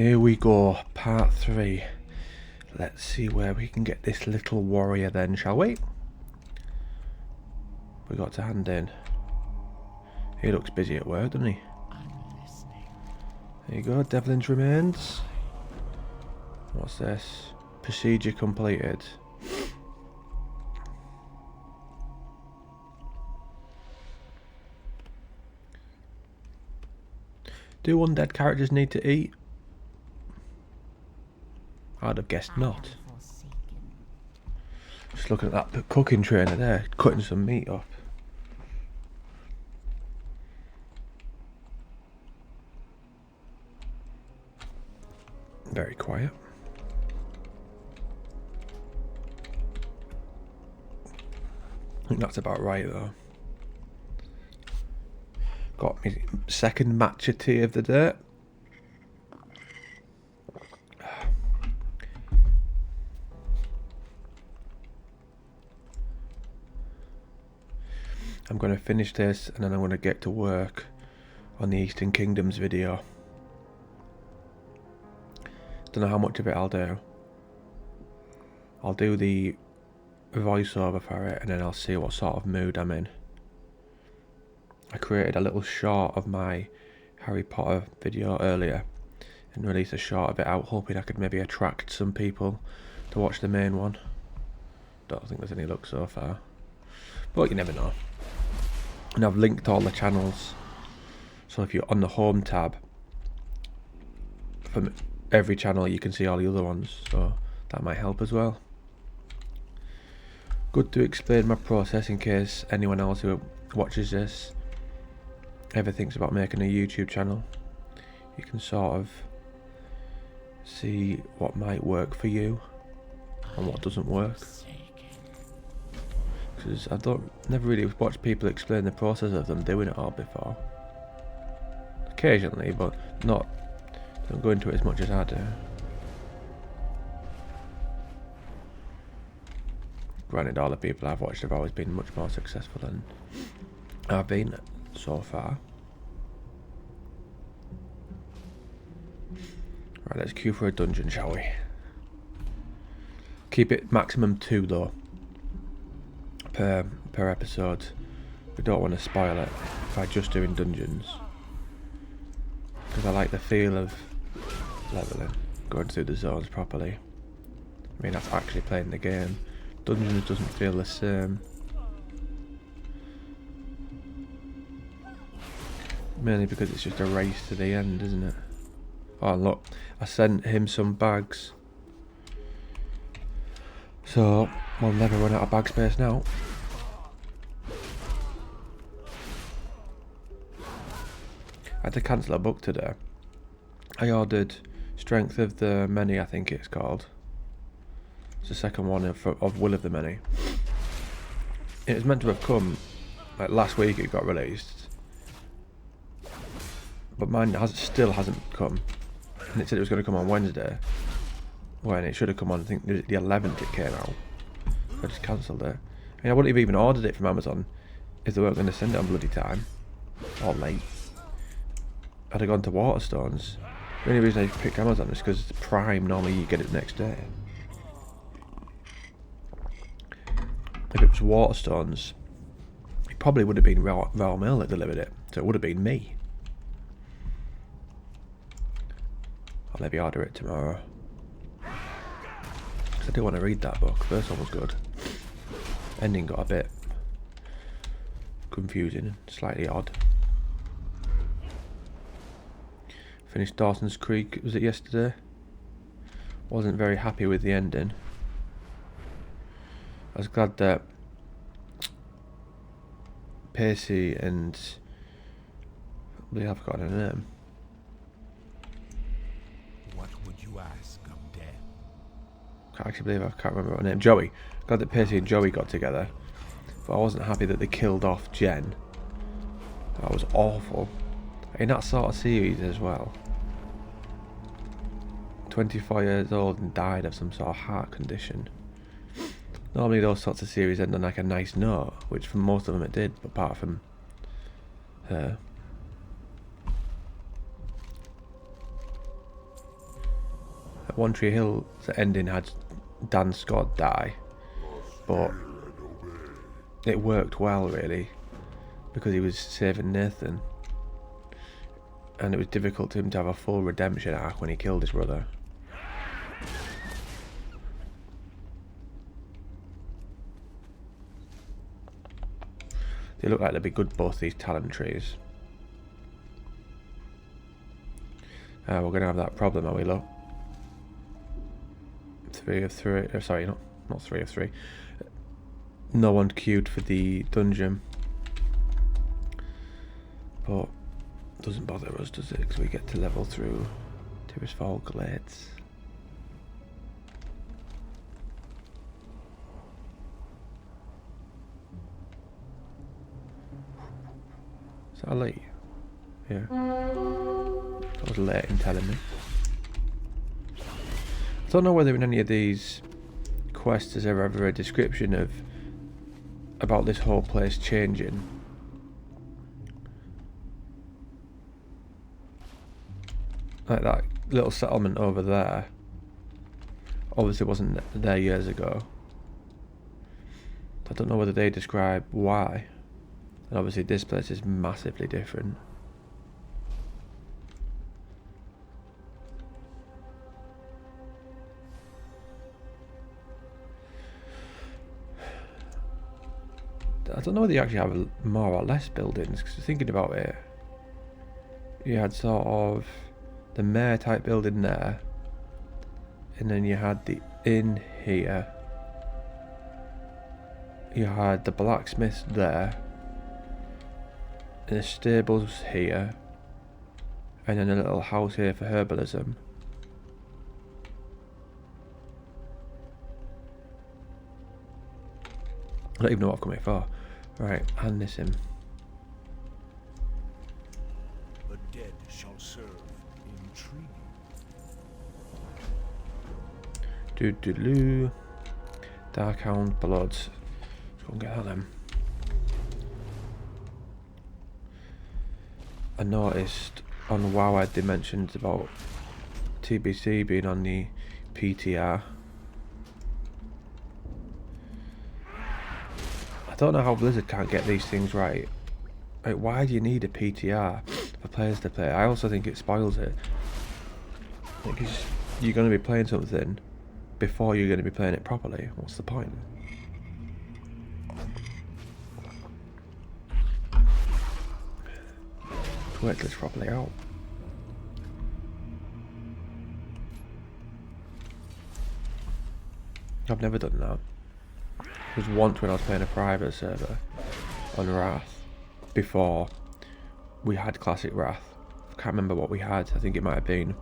Here we go, part 3. Let's see where we can get this little warrior then, shall we? We got to hand in. He looks busy at work, doesn't he? There you go, Devlin's remains. What's this? Procedure completed. Do undead characters need to eat? I'd have guessed not. Just looking at that cooking trainer there, cutting some meat up. Very quiet. I think that's about right though. Got me second match of tea of the day. I'm going to finish this and then I'm going to get to work on the Eastern Kingdoms video. Don't know how much of it I'll do. I'll do the voiceover for it and then I'll see what sort of mood I'm in. I created a little short of my Harry Potter video earlier and released a short of it out, hoping I could maybe attract some people to watch the main one. Don't think there's any luck so far, but you never know. And I've linked all the channels, so if you're on the home tab from every channel you can see all the other ones, so that might help as well. Good to explain my process in case anyone else who watches this ever thinks about making a YouTube channel. You can sort of see what might work for you and what doesn't work. Because I never really watched people explain the process of them doing it all before. Occasionally, but don't go into it as much as I do. Granted, all the people I've watched have always been much more successful than I've been so far. Right, let's queue for a dungeon, shall we? Keep it maximum 2 though. Per episode. We don't want to spoil it by just doing dungeons, because I like the feel of leveling, going through the zones properly. I mean, that's actually playing the game. Dungeons doesn't feel the same, mainly because it's just a race to the end, isn't it? Oh look, I sent him some bags, so we'll never run out of bag space now. I had to cancel a book today. I ordered Strength of the Many, I think it's called. It's the second one of Will of the Many. It was meant to have come, like last week it got released. But mine still hasn't come. And it said it was going to come on Wednesday, when it should have come on, I think the 11th it came out. I just cancelled it. I mean, I wouldn't have even ordered it from Amazon if they weren't going to send it on bloody time. Or late. I'd have gone to Waterstones. The only reason I picked Amazon is because it's Prime, normally you get it the next day. If it was Waterstones, it probably would have been Royal Mail that delivered it, so it would have been me. I'll maybe order it tomorrow. Because I do want to read that book. First one was good. Ending got a bit confusing, slightly odd. Finished Dawson's Creek, was it yesterday? Wasn't very happy with the ending. I was glad that Pacey and I have forgotten her name. What would you ask of death? Can't actually believe I can't remember her name. Joey. Glad that Pacey and Joey got together. But I wasn't happy that they killed off Jen. That was awful. In that sort of series as well. 24 years old and died of some sort of heart condition. Normally those sorts of series end on like a nice note, which for most of them it did, apart from her. One Tree Hill's ending had Dan Scott die, but it worked well really because he was saving Nathan, and it was difficult for him to have a full redemption arc when he killed his brother. They look like they'll be good, both these talent trees. We're going to have that problem, are we, look? 3 of 3, sorry, not 3 of 3. No one queued for the dungeon. But doesn't bother us, does it? Because we get to level through Tirisfal Glades. Is that late? Yeah. That was late in telling me. I don't know whether in any of these quests there's ever a description of about this whole place changing. Like that little settlement over there obviously wasn't there years ago. I don't know whether they describe why. And obviously this place is massively different. I don't know whether you actually have more or less buildings, because thinking about it, you had sort of the mayor type building there, and then you had the inn here, you had the blacksmith there, and the stables here, and then a little house here for herbalism. I don't even know what I've come here for. Right, hand this in. The dead shall serve intrigue. Doo-doo-doo. Darkhound Blood. Let's go and get that then. I noticed on WoW they mentioned about TBC being on the PTR. I don't know how Blizzard can't get these things right. Like, why do you need a PTR for players to play? I also think it spoils it. Because you're going to be playing something before you're going to be playing it properly. What's the point? Work this properly out. I've never done that. It was once when I was playing a private server on Wrath, before we had Classic Wrath. I can't remember what we had. I think it might have been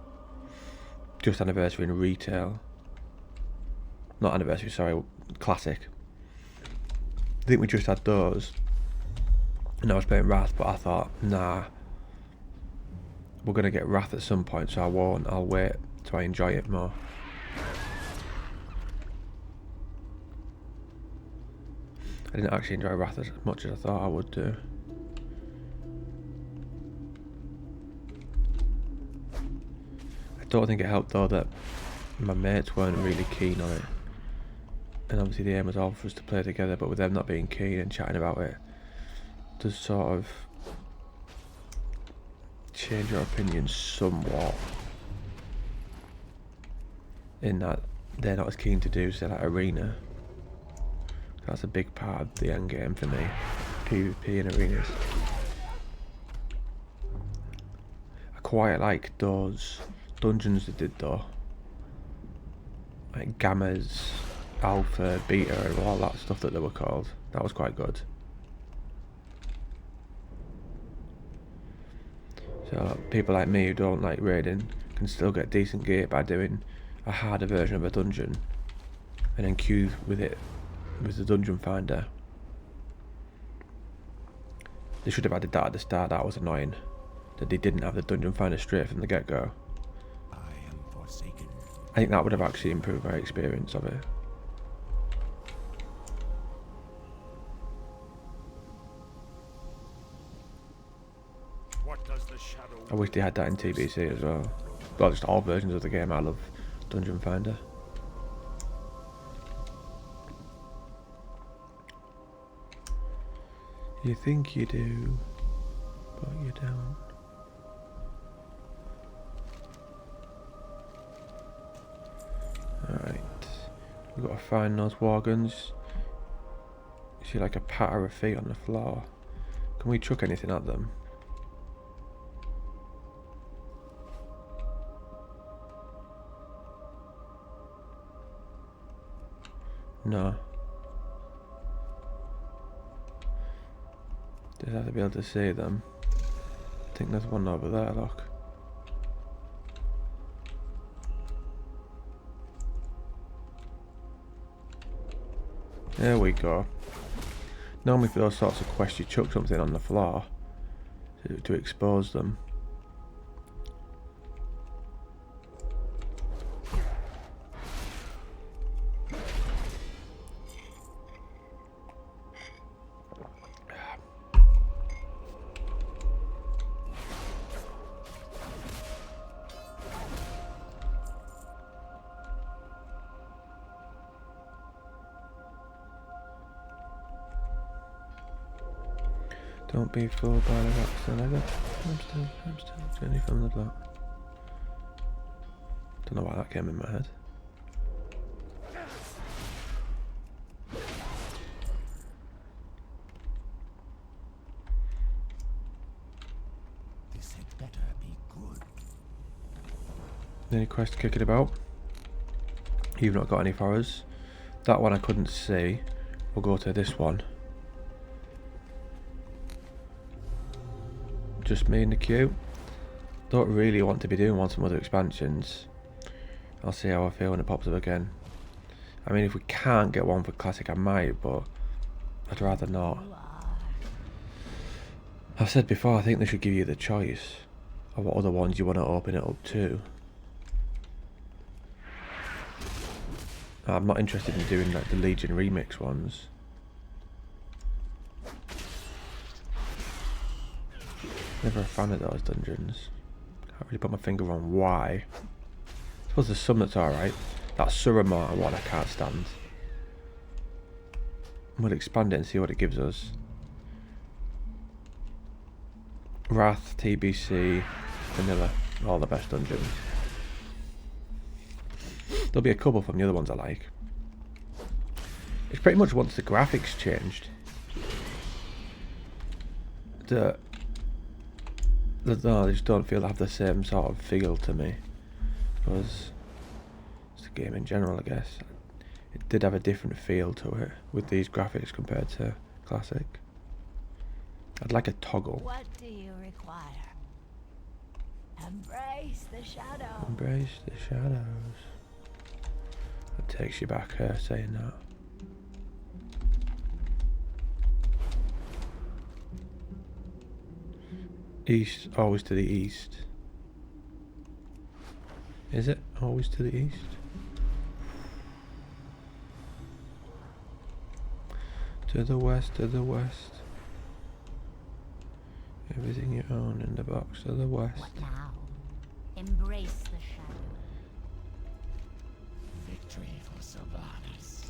just Anniversary in retail. Not Anniversary, sorry, Classic. I think we just had those. And I was playing Wrath, but I thought, nah, we're going to get Wrath at some point, so I won't. I'll wait till I enjoy it more. I didn't actually enjoy Wrath as much as I thought I would do. I don't think it helped though that my mates weren't really keen on it. And obviously the aim was all for us to play together, but with them not being keen and chatting about it, does sort of change your opinion somewhat. In that they're not as keen to do, say, like Arena. That's a big part of the end game for me. PvP and arenas. I quite like those dungeons they did though. Like Gammas, Alpha, Beta, and all that stuff that they were called. That was quite good. So people like me who don't like raiding can still get decent gear by doing a harder version of a dungeon and then queue with it with the dungeon finder. They should have added that at the start. That was annoying that they didn't have the dungeon finder straight from the get-go. I am forsaken. I think that would have actually improved my experience of it. What does the shadow I wish they had that in TBC as well. Well, just all versions of the game. I love dungeon finder. You think you do, but you don't. Alright, we've got to find those wagons. You see like a patter of feet on the floor. Can we chuck anything at them? No. Just have to be able to see them. I think there's one over there, look. There we go. Normally for those sorts of quests you chuck something on the floor to expose them. Don't be fooled by the rocks and leather. Hamster, journey from the block. Don't know why that came in my head. This had better be good. Any quest kicking about? You've not got any for us. That one I couldn't see. We'll go to this one. Just me in the queue. Don't really want to be doing one some other expansions. I'll see how I feel when it pops up again. I mean, if we can't get one for classic I might, but I'd rather not. I've said before, I think they should give you the choice of what other ones you want to open it up to. I'm not interested in doing like the Legion remix ones. Never a fan of those dungeons. Can't really put my finger on why. I suppose there's some that's alright. That Suramata one I can't stand. We'll expand it and see what it gives us. Wrath, TBC, Vanilla, all the best dungeons. There'll be a couple from the other ones I like. It's pretty much once the graphics changed. No, they just don't feel to have the same sort of feel to me. Because it's the game in general, I guess. It did have a different feel to it with these graphics compared to classic. I'd like a toggle. What do you require? Embrace the shadow. Embrace the shadows. That takes you back here saying that. East, always to the east. Is it always to the east? To the west, to the west. Everything you own in the box to the west. What now? Embrace the shadow. Victory for Sylvanas.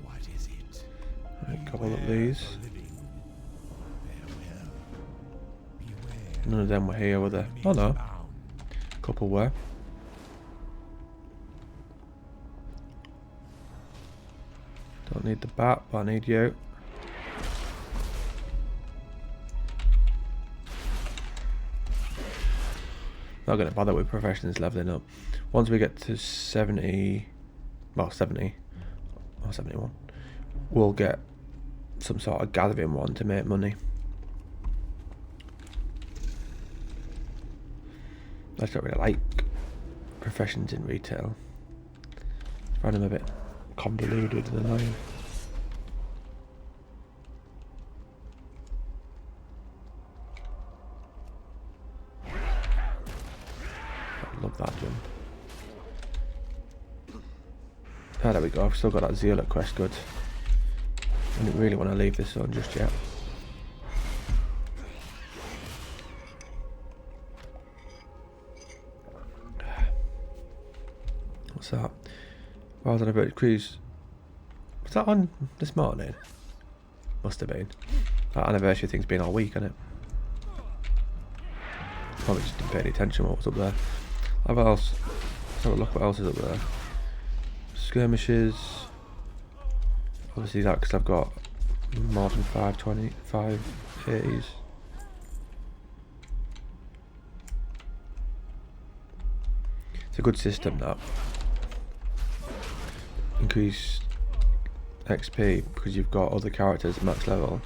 What is it? Right, couple of these. None of them were here, were there? Oh no. A couple were. Don't need the bat, but I need you. Not going to bother with professions leveling up. Once we get to 70, well 70 or 71, we'll get some sort of gathering one to make money. I just don't really like professions in retail. I find them a bit convoluted and annoying. I love that jump. Ah, there we go. I've still got that Zealot quest good. I didn't really want to leave this zone just yet. What's that? Well, I was on a boat cruise. Was that on this morning? Must have been. That anniversary thing's been all week, hasn't it? Probably just didn't pay any attention to what was up there. What else? Let's have a look what else is up there. Skirmishes. Obviously that because I've got more than 580s. It's a good system, that. Increase XP because you've got other characters at max level.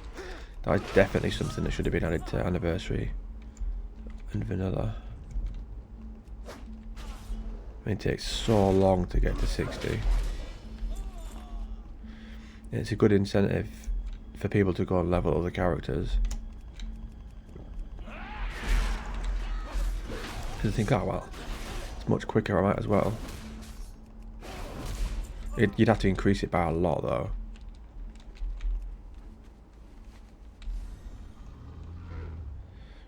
That is definitely something that should have been added to Anniversary and Vanilla. I mean, it takes so long to get to 60. It's a good incentive for people to go and level other characters. Because I think, oh well, it's much quicker, I might as well. You'd have to increase it by a lot though.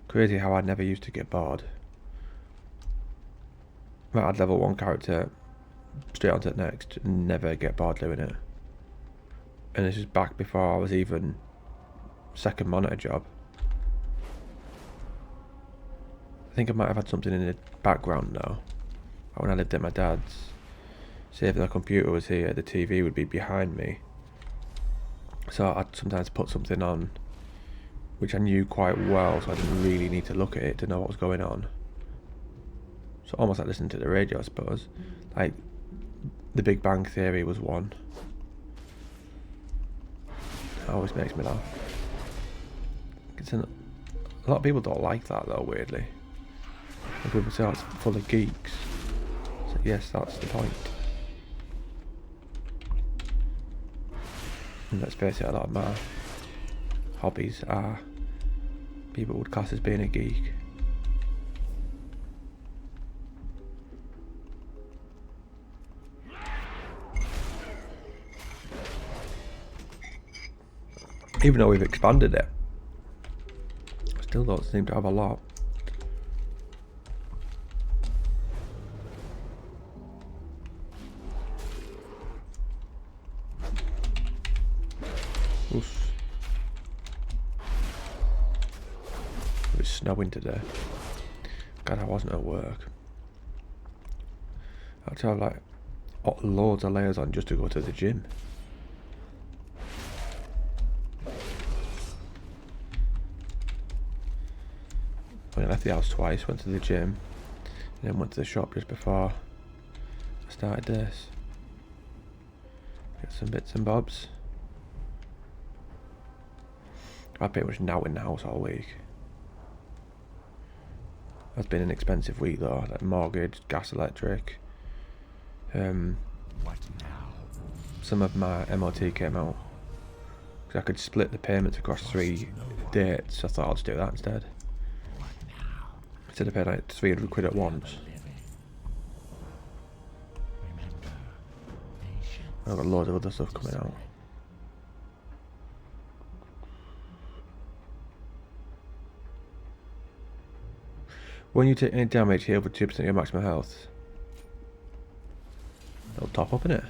Crazy how I never used to get bored. I'd level one character straight onto the next and never get bored doing it. And this is back before I was even second monitor job. I think I might have had something in the background now. When I lived at my dad's, say if the computer was here, the TV would be behind me. So I'd sometimes put something on which I knew quite well, so I didn't really need to look at it to know what was going on. So almost like listening to the radio, I suppose. Like, The Big Bang Theory was one. It always makes me laugh. A lot of people don't like that though, weirdly. And people say, oh, it's full of geeks. So yes, that's the point. And let's face it, a lot of my hobbies are people would class as being a geek. Even though we've expanded it, I still don't seem to have a lot. Oof. It's snowing today. God, I wasn't at work. I had to have like loads of layers on just to go to the gym. I left the house twice, went to the gym, and then went to the shop just before I started this. Get some bits and bobs. I've pretty much now in the house all week. It's been an expensive week though, like mortgage, gas, electric. What now? Some of my MOT came out. Because I could split the payments across 3 dates, so I thought I'll just do that instead. Instead of paying like 300 quid at once. I've got loads of other stuff coming out. When you take any damage, heal for 2% of your maximum health. It'll top up, innit?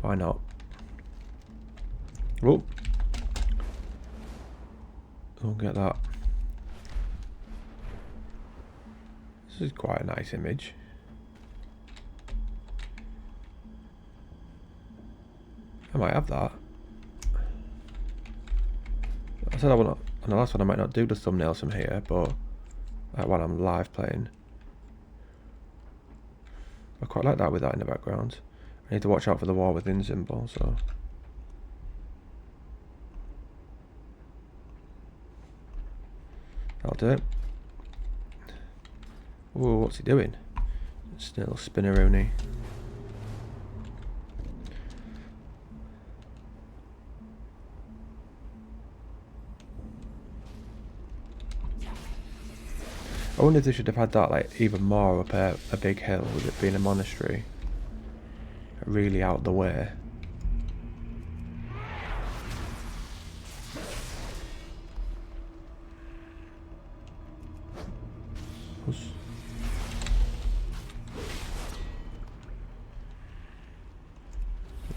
Why not? Oh! Don't get that. This is quite a nice image. I might have that. I said I want to, on the last one I might not do the thumbnails from here, but while I'm live playing. I quite like that with that in the background. I need to watch out for the war within symbol, so. That'll do it. Whoa, what's he doing? Just a little spinneroony. I wonder if they should have had that like even more up a big hill with it being a monastery. Really out the way.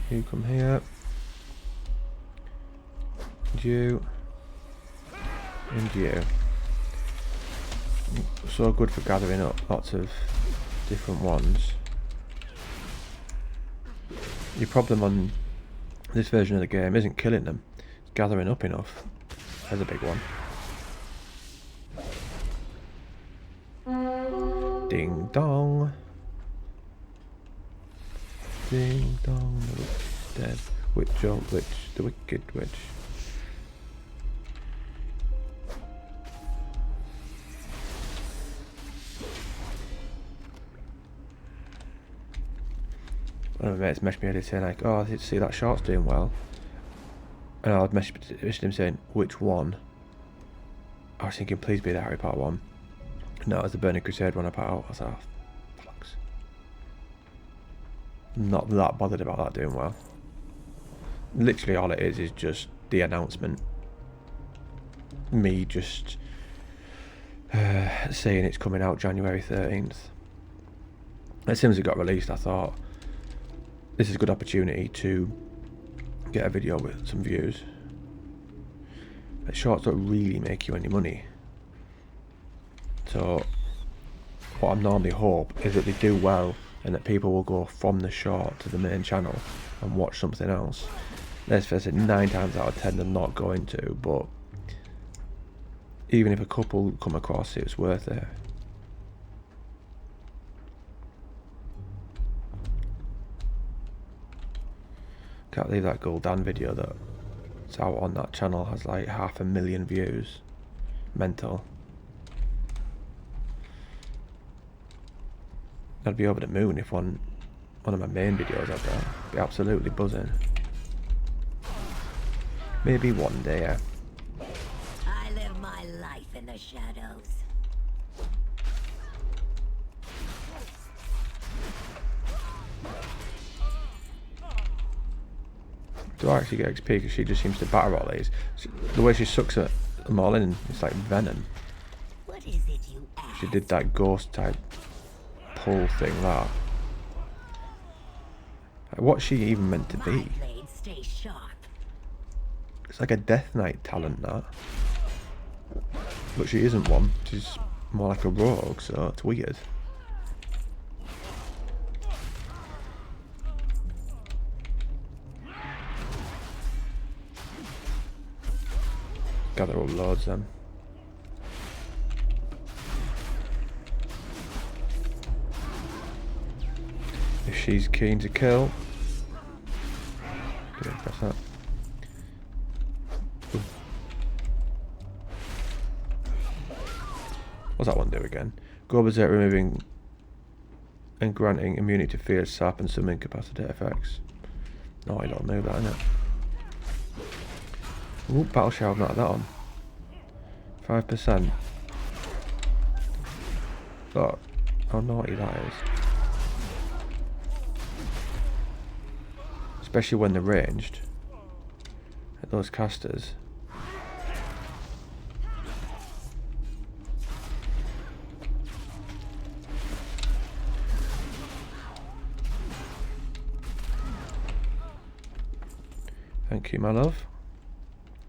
You come here. And you. And you. So good for gathering up lots of different ones. Your problem on this version of the game isn't killing them, it's gathering up enough. There's a big one. Ding dong. Ding dong, the witch is dead. Witch, old witch, the wicked witch. One of my mates messaged me earlier saying like, oh, I see that short's doing well. And I would message him saying, which one? I was thinking, please be the Harry Potter one. No, it was the Burning Crusade one I put out. I was like, oh, fucks. Not that bothered about that doing well. Literally all it is just the announcement. Me just saying it's coming out January 13th. As soon as it got released, I thought, this is a good opportunity to get a video with some views. But shorts don't really make you any money. So what I normally hope is that they do well and that people will go from the short to the main channel and watch something else. Let's face it, 9 times out of 10 they're not going to, but even if a couple come across it, it's worth it. Can't believe that Gul'dan video that's out on that channel has like 500,000 views. Mental. I'd be over the moon if one of my main videos had that. Be absolutely buzzing. Maybe one day, yeah. I live my life in the shadows. Do I actually get XP because she just seems to batter all these? The way she sucks at them all in, it's like venom. What is it you ask? She did that ghost type pull thing, that. Like, what's she even meant to My be? blade stays sharp. It's like a Death Knight talent, that. But she isn't one. She's more like a rogue, so it's weird. Gather up loads then. If she's keen to kill. Okay, press that. Ooh. What's that one do again? Go berserk, removing and granting immunity to fear, sap and some incapacitated effects. No, I don't move that, innit? Ooh, battle shower, I've not had that on. 5%. But how naughty that is. Especially when they're ranged. At those casters. Thank you, my love.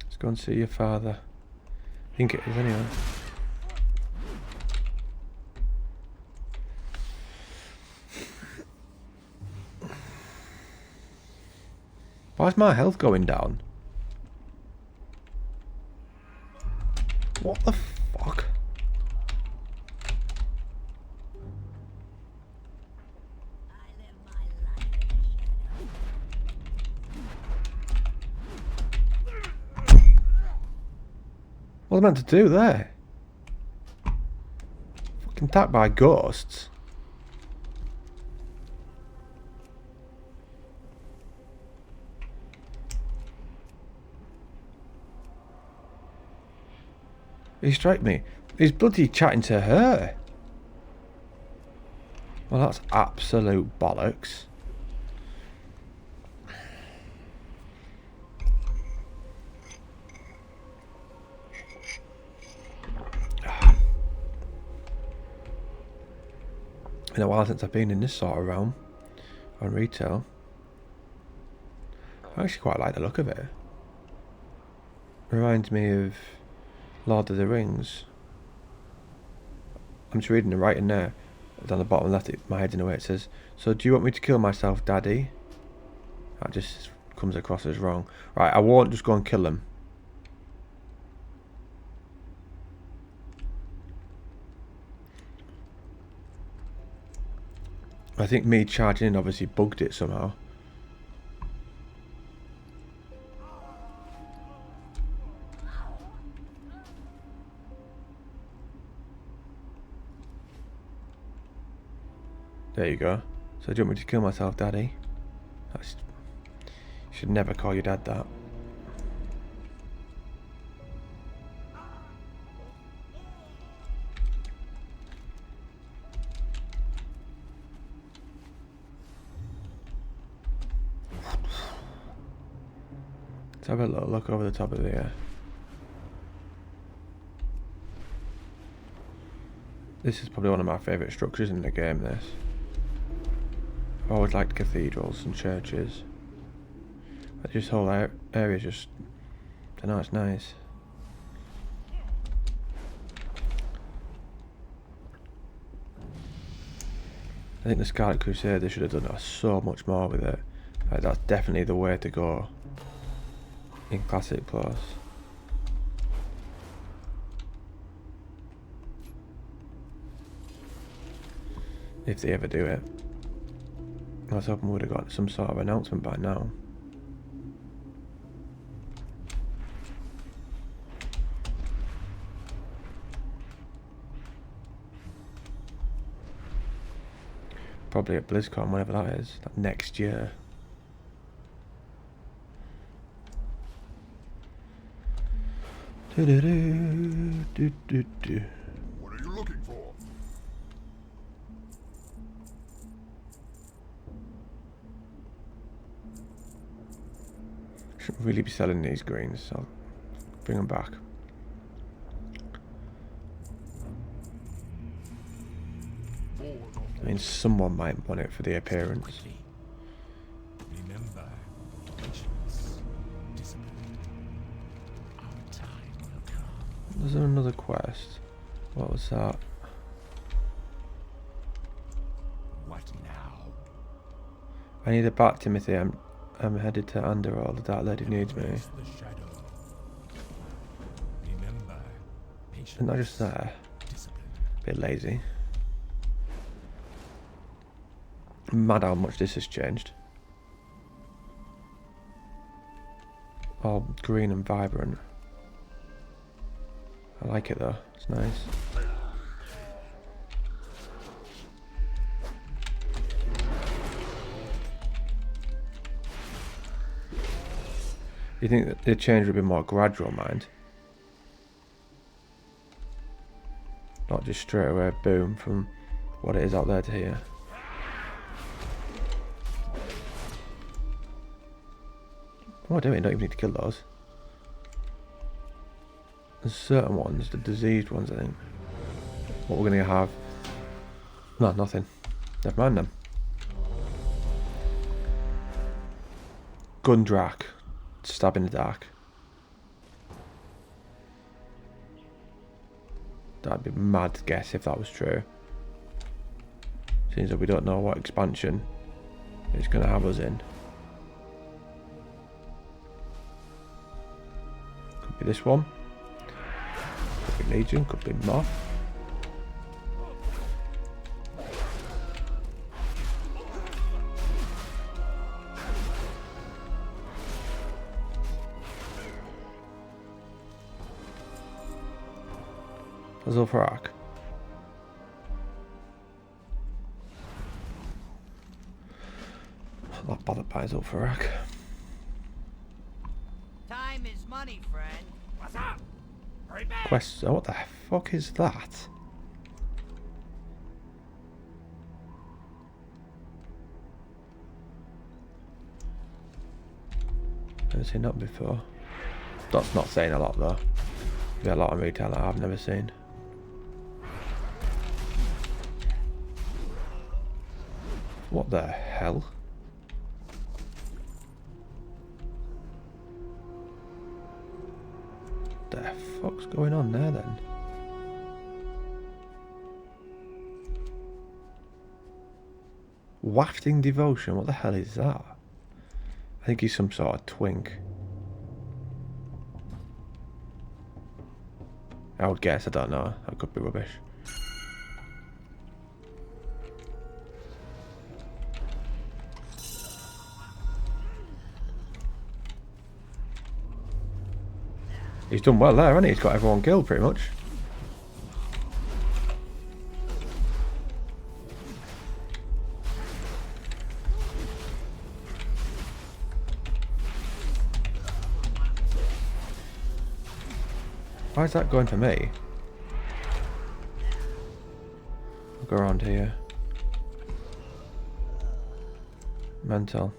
Let's go and see your father. I think it is anyway. Why is my health going down? What the fuck? I live my life in the shadows. What was I meant to do there? Fucking attacked by ghosts. He struck me. He's bloody chatting to her. Well, that's absolute bollocks. Been a while since I've been in this sort of realm on retail. I actually quite like the look of it. Reminds me of Lord of the Rings. I'm just reading the writing there. Down the bottom left, my head's in the way. It says, "So do you want me to kill myself, Daddy?" That just comes across as wrong. Right, I won't just go and kill him. I think me charging in obviously bugged it somehow. There you go. So do you want me to kill myself, Daddy? That's, you should never call your dad that. Let's have a little look over the top of here. This is probably one of my favourite structures in the game, this. I've always liked cathedrals and churches. But this whole area is just, I don't know, it's nice. I think the Scarlet Crusade, they should have done so much more with it. Like, that's definitely the way to go in Classic Plus. If they ever do it. I was hoping we would have got some sort of announcement by now. Probably at BlizzCon, whenever that is, like next year. What are you looking for? Shouldn't really be selling these greens, so I'll bring them back. I mean, someone might want it for the appearance. Remember, patience, discipline. Our time will come. Was there another quest? What was that? What now? I need a bat, Timothy. I'm headed to Underall. The Dark Lady needs me. Embrace the shadow. Remember, patience, Isn't that just there? discipline. Bit lazy. Mad how much this has changed. All green and vibrant. I like it though. It's nice. You think that the change would be more gradual, mind? Not just straight away, boom, from what it is out there to here. What am I doing? Don't even need to kill those. There's certain ones, the diseased ones, I think. What we're going to have... No, nothing. Never mind them. Gundrak. Stab in the dark. That'd be mad to guess if that was true. Seems that we don't know what expansion it's going to have us in. Could be this one. Could be Legion, could be Moth. Zulfarak. I'm not bothered by Zulfarak. Time is money, friend. What's up? Hurry back. Quest. Oh, what the fuck is that? Never seen that before. That's not saying a lot though. There's a lot of retail that I've never seen. What the hell? going on there then? Wafting devotion, what the hell is that? I think he's some sort of twink. I would guess, I don't know. That could be rubbish. He's done well there, hasn't he? He's got everyone killed pretty much. Why is that going for me? I'll go around here. Mental.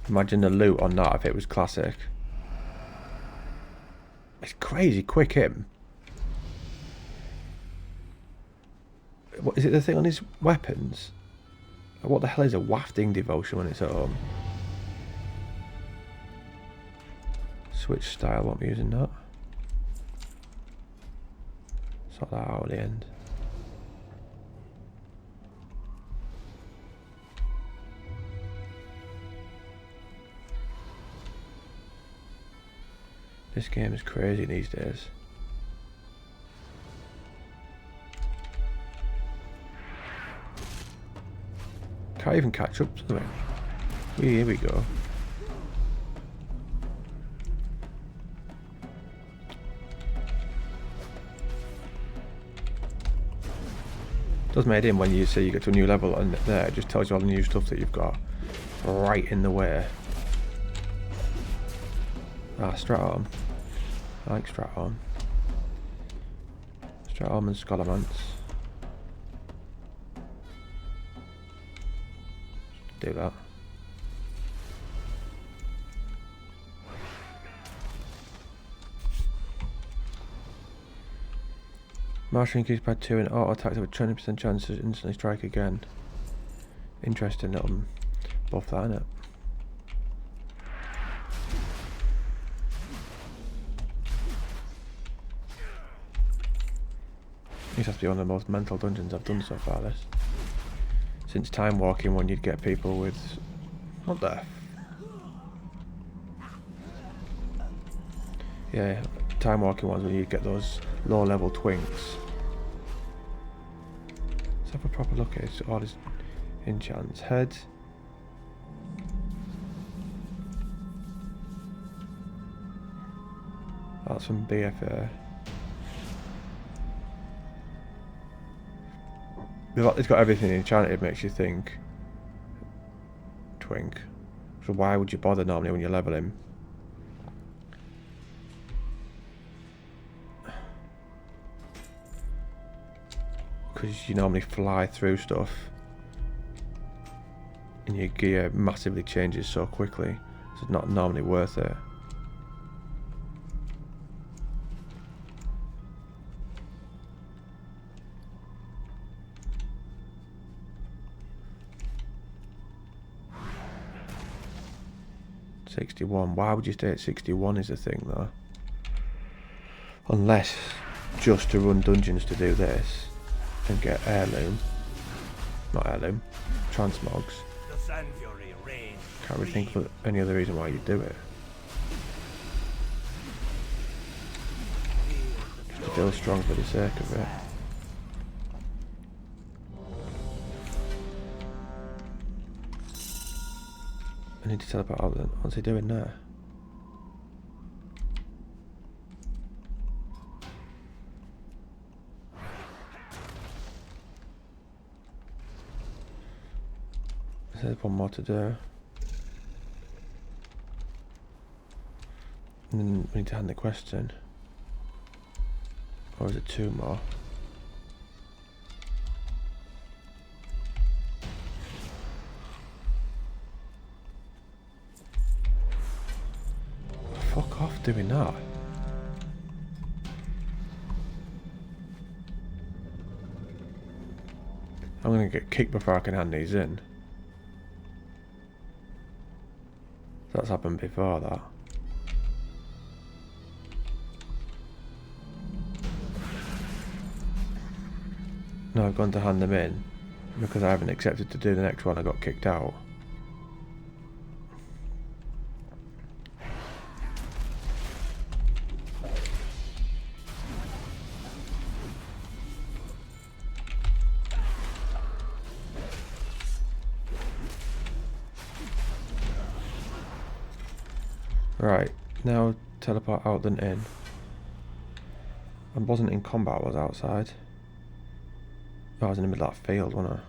Imagine the loot on that if it was classic. It's crazy quick, him. What is it, the thing on his weapons? What the hell is a wafting devotion when it's at home? Switch style, won't be using that. Sort that out at the end. This game is crazy these days. Can't even catch up to them. Here we go. Does made in when you say you get to a new level and there it just tells you all the new stuff that you've got right in the way. Ah, Stratarm. I like Stratarm. Stratarm and Scolamance. Do that. Martial increased by 2 and auto attacks have a 20% chance to instantly strike again. Interesting little buff that, innit? This has to be one of the most mental dungeons I've done so far, this. Since time walking when you'd get people with... What the... Yeah, time walking ones when you'd get those low level twinks. Let's have a proper look at it. All his enchants. Head. That's from BFA. It's got everything enchanted, it makes you think. Twink. So why would you bother normally when you level him? Because you normally fly through stuff. And your gear massively changes so quickly. So it's not normally worth it. .61. Why would you stay at 61 is the thing though? Unless just to run dungeons to do this and get heirloom. Not heirloom. Transmogs. Can't really think of any other reason why you do it. Just to feel strong for the sake of it. I need to teleport out then. What's he doing there? There's one more to do. And then we need to hand the quest in. Or is it 2 more? Fuck off doing that. I'm gonna get kicked before I can hand these in. That's happened before that. Now I've gone to hand them in. Because I haven't accepted to do the next one, I got kicked out. Right, now teleport out then in. I wasn't in combat, I was outside. I was in the middle of that field, wasn't I?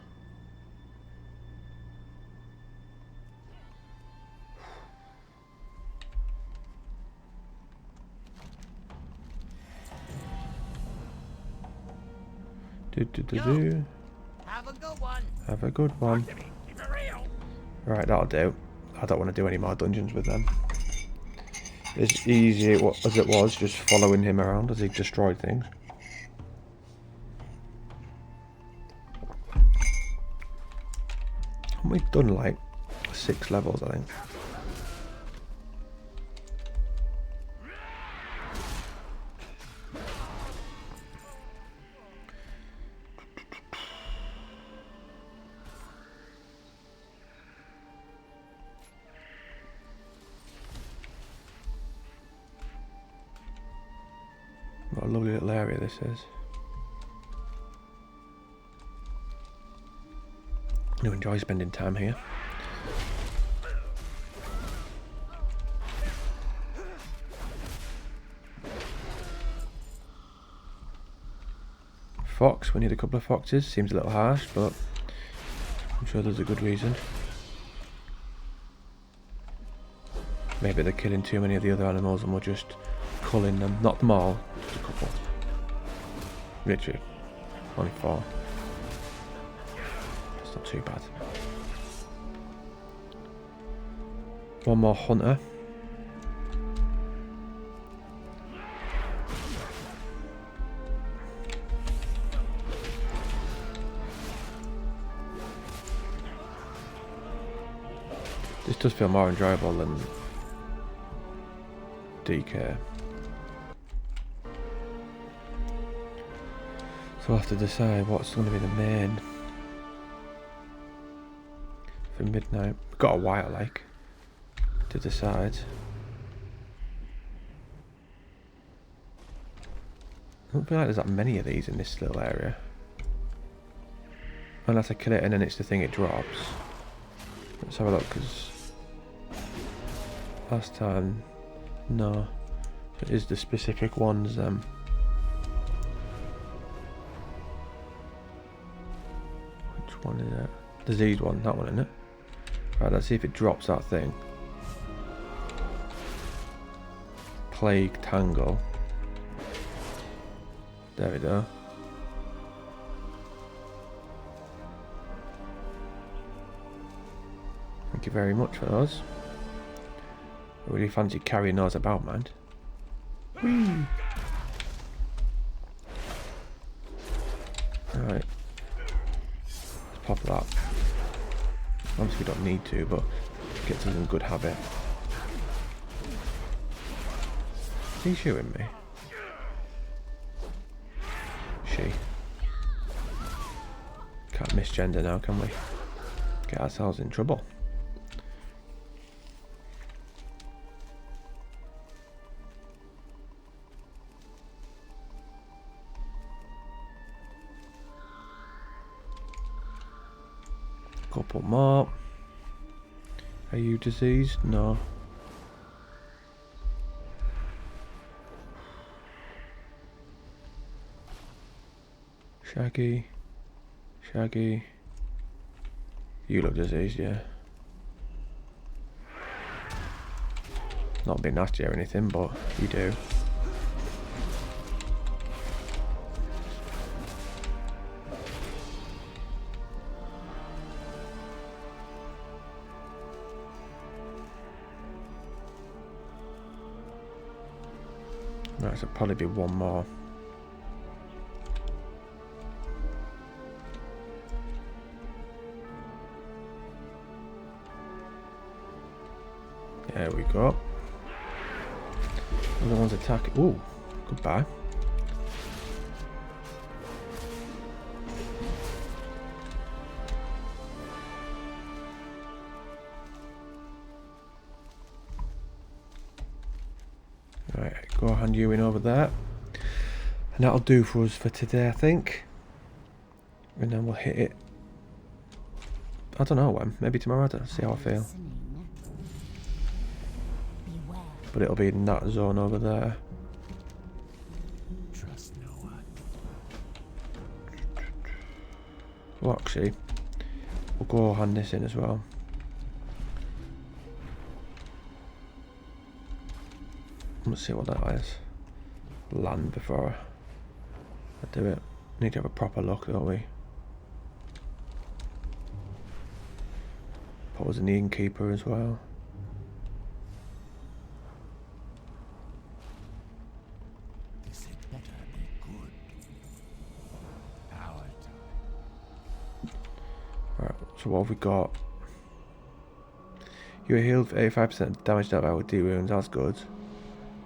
Yo, have a good one. Have a good one. Right, that'll do. I don't want to do any more dungeons with them. As easy as it was just following him around as he destroyed things. Haven't we done like 6 levels, I think? What a lovely little area this is. I do enjoy spending time here. Fox, we need a couple of foxes. Seems a little harsh, but I'm sure there's a good reason. Maybe they're killing too many of the other animals and we're just culling them. Not them all, just a couple. Literally, only 4. It's not too bad. One more hunter. This does feel more enjoyable than DK. So we'll have to decide what's going to be the main for midnight. We've got a while, like, to decide. I don't feel like there's that many of these in this little area. Unless I kill it and then it's the thing it drops. Let's have a look, because last time, no, it is the specific ones. Which one is it? Disease one, that one, isn't it? Right, let's see if it drops that thing. Plague Tangle. There we go. Thank you very much for those. I really fancy carrying those about, mind. Whee! Alright. Let's pop that. Obviously we don't need to, but it gets us in good habit. Is he shooting me? She. Can't misgender now, can we? Get ourselves in trouble. Couple more. Are you diseased? No. Shaggy. Shaggy. You look diseased, yeah. Not being nasty or anything, but you do. Right, so probably be one more. There we go. Other one's attacking. Ooh, goodbye. Go hand you in over there. And that'll do for us for today, I think. And then we'll hit it. I don't know when. Maybe tomorrow. I don't know, see how I feel. But it'll be in that zone over there. Trust no one. Well, actually, we'll go hand this in as well. Let's see what that is. Land before I do it. Need to have a proper look, don't we? Pose an innkeeper as well. This had better be good. Our time. Right, so what have we got? You are healed for 85% damage dealt by with D wounds, that's good.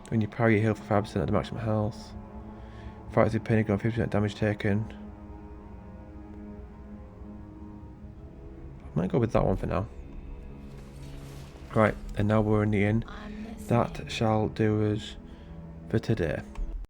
When you parry, you heal for 5% of the maximum health. Fight with pinnacle on 50% damage taken. I might go with that one for now. Right, and now we're in the inn. That shall do us for today.